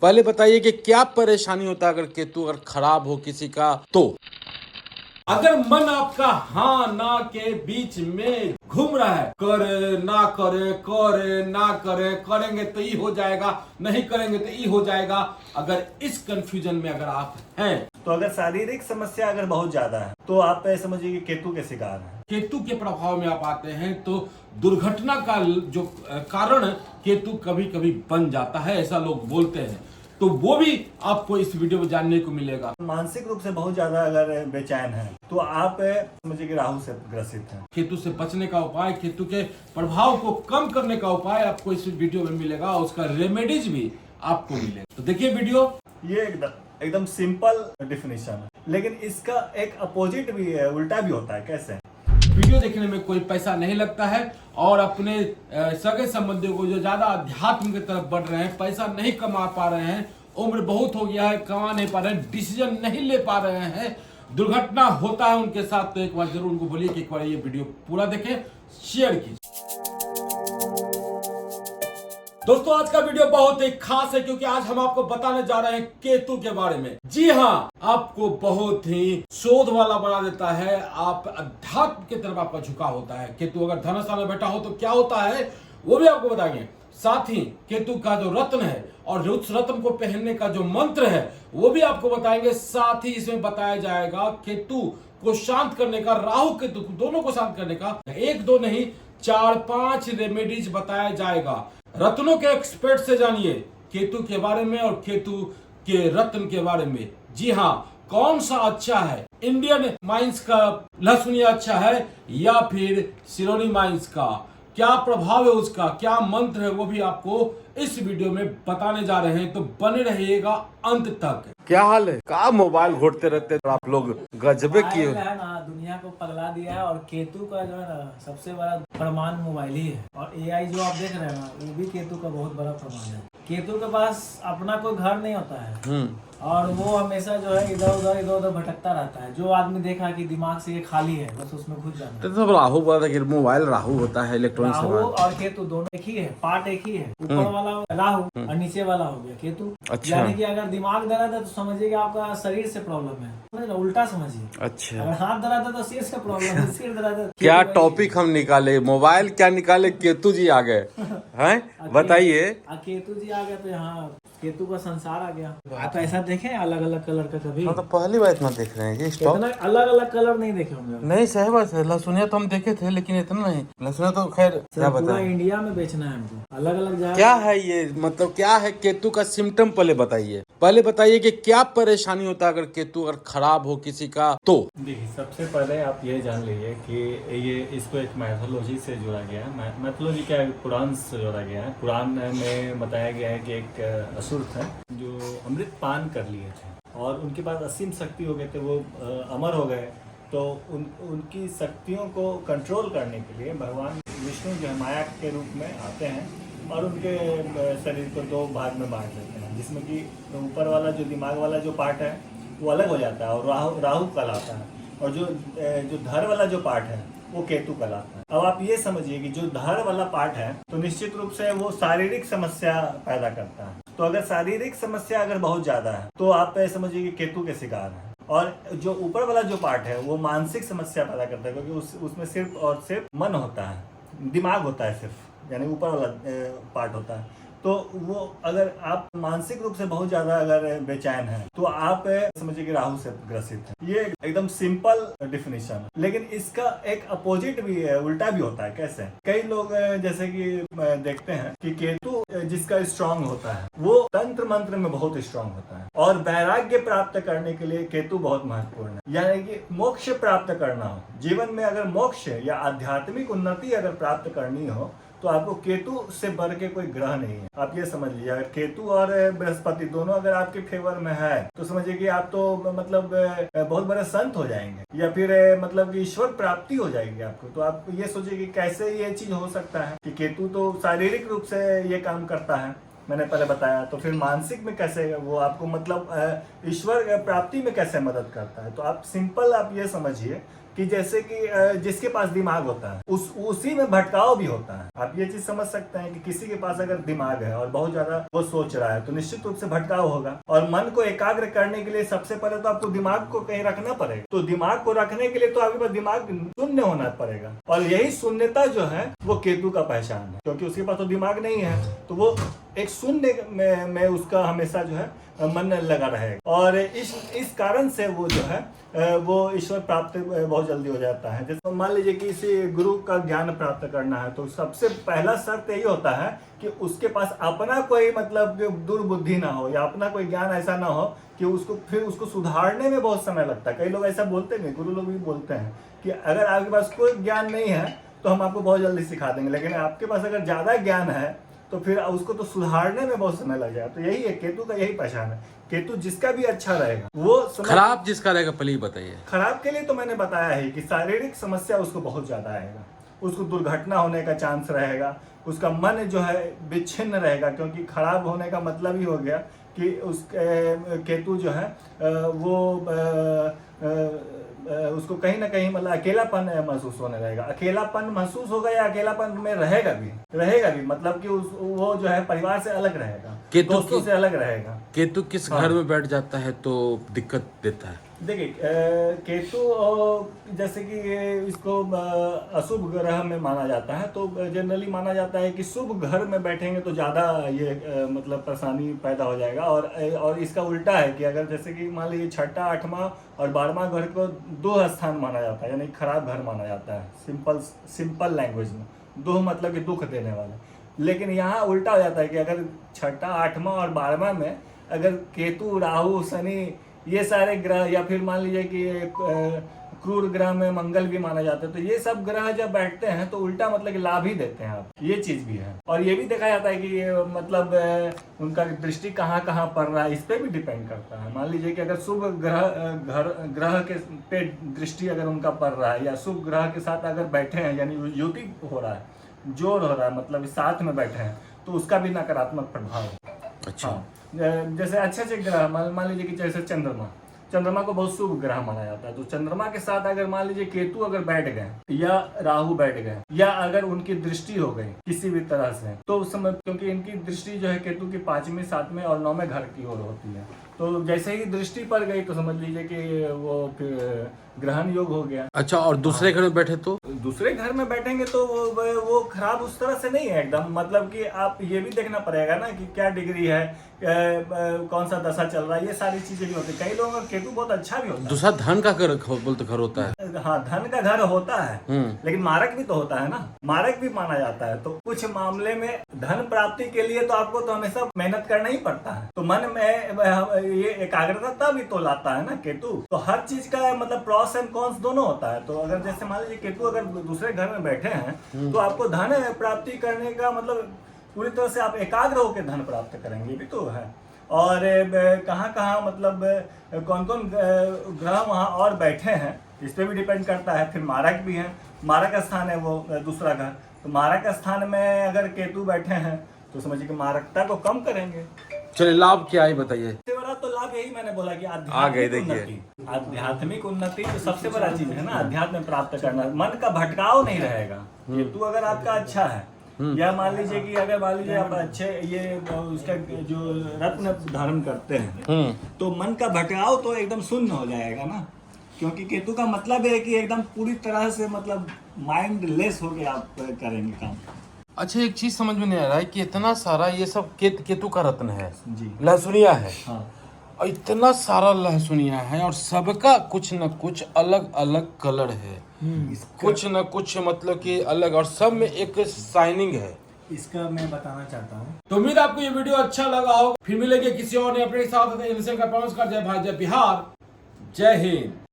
पहले बताइए कि क्या परेशानी होता है अगर केतु अगर खराब हो किसी का तो। अगर मन आपका हाँ ना के बीच में घूम रहा है, करे ना करे, करे ना करे, करेंगे तो ये हो जाएगा, नहीं करेंगे तो ये हो जाएगा, अगर इस कंफ्यूजन में अगर आप हैं, तो अगर शारीरिक समस्या अगर बहुत ज्यादा है तो आप समझिए कि केतु के शिकार हैं। केतु के प्रभाव में आप आते हैं तो दुर्घटना का जो कारण केतु कभी कभी बन जाता है, ऐसा लोग बोलते हैं। तो वो भी आपको इस वीडियो में जानने को मिलेगा। मानसिक रूप से बहुत ज्यादा अगर बेचैन है तो आप समझिए कि राहु से ग्रसित हैं। केतु से बचने का उपाय, केतु के प्रभाव को कम करने का उपाय आपको इस वीडियो में मिलेगा, उसका रेमेडीज भी आपको मिलेगा। तो देखिए वीडियो। ये एकदम सिंपल डिफिनेशन है, लेकिन इसका एक अपोजिट भी है, उल्टा भी होता है। कैसे? वीडियो देखने में कोई पैसा नहीं लगता है और अपने सगे संबंधियों को जो ज्यादा अध्यात्म की तरफ बढ़ रहे हैं, पैसा नहीं कमा पा रहे हैं, उम्र बहुत हो गया है, कमा नहीं पा रहे हैं, डिसीजन नहीं ले पा रहे हैं, दुर्घटना होता है उनके साथ, तो एक बार जरूर उनको बोलिए कि एक बार ये वीडियो पूरा देखें, शेयर कीजिए। दोस्तों आज का वीडियो बहुत ही खास है क्योंकि आज हम आपको बताने जा रहे हैं केतु के बारे में। जी हाँ, आपको बहुत ही शोध वाला बना देता है, आप अध्यात्म की तरफ आपका झुकाव होता है। केतु अगर धनुष में बैठा हो तो क्या होता है वो भी आपको बताएंगे। साथ ही केतु का जो रत्न है और उस रत्न को पहनने का जो मंत्र है वो भी आपको बताएंगे। साथ ही इसमें बताया जाएगा केतु को शांत करने का, राहु केतु दोनों को शांत करने का एक दो नहीं 4-5 रेमेडीज बताया जाएगा। रत्नों के एक्सपर्ट से जानिए केतु के बारे में और केतु के रत्न के बारे में। जी हाँ, कौन सा अच्छा है, इंडियन माइंस का लहसुनिया अच्छा है या फिर सिरोनी माइंस का, क्या प्रभाव है उसका, क्या मंत्र है, वो भी आपको इस वीडियो में बताने जा रहे हैं, तो बने रहिएगा अंत तक। क्या हाल है? का मोबाइल घोटते रहते हैं आप लोग, गजबे किए है ना, दुनिया को पगला दिया है। और केतु का जो है ना सबसे बड़ा प्रमाण मोबाइल ही है, और एआई जो आप देख रहे हैं ना वो भी केतु का बहुत बड़ा प्रमाण है। केतु के पास अपना कोई घर नहीं होता है और वो हमेशा जो है इधर उधर भटकता रहता है। जो आदमी देखा कि दिमाग से ये खाली है बस उसमें घुस जाना। तो सब राहु बोला था कि मोबाइल राहु होता है, इलेक्ट्रॉनिक राहु सामान। और केतु दोनों एक ही है, पार्ट एक ही है। ऊपर वाला राहु और नीचे वाला हो गया केतु। अच्छा। यानी कि अगर दिमाग दर्द है तो समझिए कि आपका शरीर से प्रॉब्लम है, उल्टा समझिए। अच्छा, अगर हाथ दर्द है तो सिर से प्रॉब्लम है, सिर दर्द है। क्या टॉपिक हम निकाले, मोबाइल क्या निकाले, केतु जी आ गए हैं, बताइए। केतु जी आ गया तो यहाँ केतु का संसार आ गया। आप ऐसा देखें अलग अलग कलर का कभी? हम तो पहली बार इतना देख रहे हैं कि स्टॉक इतना अलग अलग कलर नहीं देखे होंगे। नहीं, सही बात है, लहसुनिया तो हम देखे थे लेकिन इतना नहीं। लहसुनिया तो खैर क्या पूरा बताएं, इंडिया में बेचना है हमको, अलग अलग जगह। क्या है ये, मतलब क्या है केतु का सिम्टम, पहले बताइए। पहले बताइए कि क्या परेशानी होता है अगर केतु अगर खराब हो किसी का तो। देखिए, सबसे पहले आप ये जान लीजिए कि ये इसको एक मैथोलॉजी से जोड़ा गया है। मैथोलॉजी क्या है? कुरान से जोड़ा गया है। कुरान में बताया गया है कि एक असुर थे जो अमृत पान कर लिए थे और उनके पास असीम शक्ति हो गए थे, वो अमर हो गए। तो उनकी शक्तियों को कंट्रोल करने के लिए भगवान विष्णु जो है माया के रूप में आते हैं और उनके शरीर को दो भाग में बांट देते हैं, जिसमें कि ऊपर वाला जो दिमाग वाला जो पार्ट है वो अलग हो जाता है और राहु कहलाता है, और जो धड़ वाला जो पार्ट है वो केतु कहलाता है। अब आप ये समझिए कि जो धड़ वाला पार्ट है तो निश्चित रूप से वो शारीरिक समस्या पैदा करता है। तो अगर शारीरिक समस्या अगर बहुत ज्यादा है तो आप समझिए कि केतु के शिकार हैं। और जो ऊपर वाला जो पार्ट है वो मानसिक समस्या पैदा करता है, क्योंकि उसमें सिर्फ और सिर्फ मन होता है, दिमाग होता है सिर्फ, यानी ऊपर वाला पार्ट होता है। तो वो अगर आप मानसिक रूप से बहुत ज्यादा अगर बेचैन हैं तो आप समझिए कि राहु से ग्रसित हैं। ये एकदम सिंपल डिफिनेशन है, लेकिन इसका एक अपोजिट भी है, उल्टा भी होता है। कैसे? कई लोग जैसे कि देखते हैं कि केतु जिसका स्ट्रांग होता है वो तंत्र मंत्र में बहुत स्ट्रांग होता है और वैराग्य प्राप्त करने के लिए केतु बहुत महत्वपूर्ण है। यानी कि मोक्ष प्राप्त करना हो जीवन में, अगर मोक्ष या आध्यात्मिक उन्नति अगर प्राप्त करनी हो तो आपको केतु से बढ़ के कोई ग्रह नहीं है। आप ये समझ लीजिए, अगर केतु और बृहस्पति दोनों अगर आपके फेवर में है तो समझिए कि आप तो मतलब बहुत बड़े संत हो जाएंगे, या फिर मतलब ईश्वर प्राप्ति हो जाएगी आपको। तो आप ये सोचिए कि कैसे ये चीज हो सकता है कि केतु तो शारीरिक रूप से ये काम करता है, मैंने पहले बताया, तो फिर मानसिक में कैसे वो आपको मतलब ईश्वर प्राप्ति में कैसे मदद करता है। तो आप सिंपल आप ये समझिए कि जैसे कि जिसके पास दिमाग होता है उसी में भटकाव भी होता है। आप ये चीज समझ सकते हैं कि किसी के पास अगर दिमाग है और बहुत ज्यादा वो सोच रहा है तो निश्चित रूप से भटकाव होगा। और मन को एकाग्र करने के लिए सबसे पहले तो आपको दिमाग को कहीं रखना पड़ेगा। तो दिमाग को रखने के लिए तो आपके पास दिमाग शून्य होना पड़ेगा, और यही शून्यता जो है वो केतु का पहचान है, क्योंकि उसके पास तो दिमाग नहीं है। तो वो एक शून्य में उसका हमेशा जो है मन लगा रहेगा, और इस कारण से वो जो है वो ईश्वर प्राप्त बहुत जल्दी हो जाता है। जैसे मान लीजिए कि किसी गुरु का ज्ञान प्राप्त करना है तो सबसे पहला शर्त यही होता है कि उसके पास अपना कोई मतलब दुर्बुद्धि ना हो, या अपना कोई ज्ञान ऐसा ना हो कि उसको सुधारने में बहुत समय लगता है। कई लोग ऐसा बोलते हैं, गुरु लोग भी बोलते हैं कि अगर आपके पास कोई ज्ञान नहीं है तो हम आपको बहुत जल्दी सिखा देंगे, लेकिन आपके पास अगर ज्यादा ज्ञान है तो फिर उसको तो सुधारने में बहुत समय लग जाएगा। तो यही है केतु का, यही पहचान है। केतु जिसका भी अच्छा रहेगा वो खराब जिसका रहेगा पहले ही बताइए। खराब के लिए तो मैंने बताया है कि शारीरिक समस्या उसको बहुत ज्यादा आएगा, उसको दुर्घटना होने का चांस रहेगा, उसका मन जो है विच्छिन्न रहेगा, क्योंकि खराब होने का मतलब ही हो गया कि उसके केतु जो है उसको कहीं ना कहीं मतलब अकेलापन महसूस होने रहेगा। अकेलापन महसूस होगा या अकेलापन में रहेगा भी मतलब कि वो जो है परिवार से अलग रहेगा, दोस्तों से अलग रहेगा। केतु किस घर में बैठ जाता है तो दिक्कत देता है? देखिए केतु जैसे कि इसको अशुभ ग्रह में माना जाता है, तो जनरली माना जाता है कि शुभ घर में बैठेंगे तो ज़्यादा ये मतलब परेशानी पैदा हो जाएगा। और इसका उल्टा है कि अगर जैसे कि मान लीजिए 6ठा 8वां और 12वां घर को 2 स्थान माना जाता है, यानी खराब घर माना जाता है। सिंपल लैंग्वेज में 2 मतलब कि दुख देने वाला। लेकिन यहाँ उल्टा हो जाता है कि अगर 6ठा 8वां और 12वां में अगर केतु राहु शनि ये सारे ग्रह, या फिर मान लीजिए कि क्रूर ग्रह में मंगल भी माना जाता है, तो ये सब ग्रह जब बैठते हैं तो उल्टा मतलब कि लाभ ही देते हैं आप। ये चीज भी है। और ये भी देखा जाता है कि ये मतलब उनका दृष्टि कहाँ कहाँ पड़ रहा है, इस पे भी डिपेंड करता है। मान लीजिए कि अगर शुभ ग्रह के पे दृष्टि अगर उनका पड़ रहा है, या शुभ ग्रह के साथ अगर बैठे हैं, यानी युति हो रहा है, जोड़ हो रहा है, मतलब साथ में बैठे हैं, तो उसका भी नकारात्मक प्रभाव है। अच्छा जैसे अच्छे ग्रह मान लीजिए कि जैसे चंद्रमा को बहुत शुभ ग्रह माना जाता है, तो चंद्रमा के साथ अगर मान लीजिए केतु अगर बैठ गए या राहु बैठ गए, या अगर उनकी दृष्टि हो गई किसी भी तरह से, तो उस समय क्योंकि इनकी दृष्टि जो है केतु की 5वें 7वें और 9वें घर की ओर होती है, तो जैसे ही दृष्टि पड़ गई तो समझ लीजिए कि वो फिर ग्रहण योग हो गया। अच्छा, और दूसरे घर में बैठे तो? दूसरे घर में बैठेंगे तो वो खराब उस तरह से नहीं है एकदम, मतलब कि आप ये भी देखना पड़ेगा ना कि क्या डिग्री है, कौन सा दशा चल रहा है, ये सारी चीजें भी होती है। कई लोगों का केतु बहुत अच्छा भी होता है। दूसरा धन का घर बोलते घर होता है। हाँ, धन का घर होता है, लेकिन मारक भी तो होता है ना, मारक भी माना जाता है। तो कुछ मामले में धन प्राप्ति के लिए तो आपको तो हमेशा मेहनत करना ही पड़ता है। तो मन में ये एकाग्रता भी तो लाता है ना केतु। तो हर चीज का मतलब प्रॉस एंड कॉन्स दोनों होता है। तो अगर जैसे मान लीजिए केतु अगर दूसरे घर में बैठे हैं तो आपको धन प्राप्ति करने का मतलब पूरी तरह से आप एकाग्र होकर धन प्राप्त करेंगे, भी तो है। और कहाँ कहाँ मतलब कौन कौन ग्रह वहाँ और बैठे हैं इस पे भी डिपेंड करता है। फिर मारक भी है, मारक स्थान है वो दूसरा घर, तो मारक स्थान में अगर केतु बैठे हैं तो समझिए कि मारकता को कम करेंगे। चलिए, लाभ क्या है बताइए। सबसे बड़ा तो लाभ यही मैंने बोला कि आध्यात्मिक उन्नति तो सबसे बड़ा चीज है ना, अध्यात्म प्राप्त करना। मन का भटकाव नहीं रहेगा। केतु अगर आपका अच्छा है, या मान लीजिए कि अगर मान लीजिए आप अच्छे ये उसका जो रत्न धारण करते हैं, तो मन का भटकाव तो एकदम शून्य हो जाएगा ना, क्योंकि केतु का मतलब है कि एकदम पूरी तरह से मतलब माइंड लेस होके आप करेंगे काम। अच्छा, एक चीज समझ में नहीं आ रहा है कि इतना सारा ये सब केतु का रत्न है जी, लहसुनिया है। हाँ, और इतना सारा लहसुनिया है और सबका कुछ न कुछ अलग अलग कलर है, कुछ न कुछ मतलब कि अलग, और सब में एक शाइनिंग है। इसका मैं बताना चाहता हूँ। तो उम्मीद आपको ये वीडियो अच्छा लगा होगा। फिर मिलेंगे किसी और ने अपने साथ। जय भाई, जय बिहार, जय हिंद।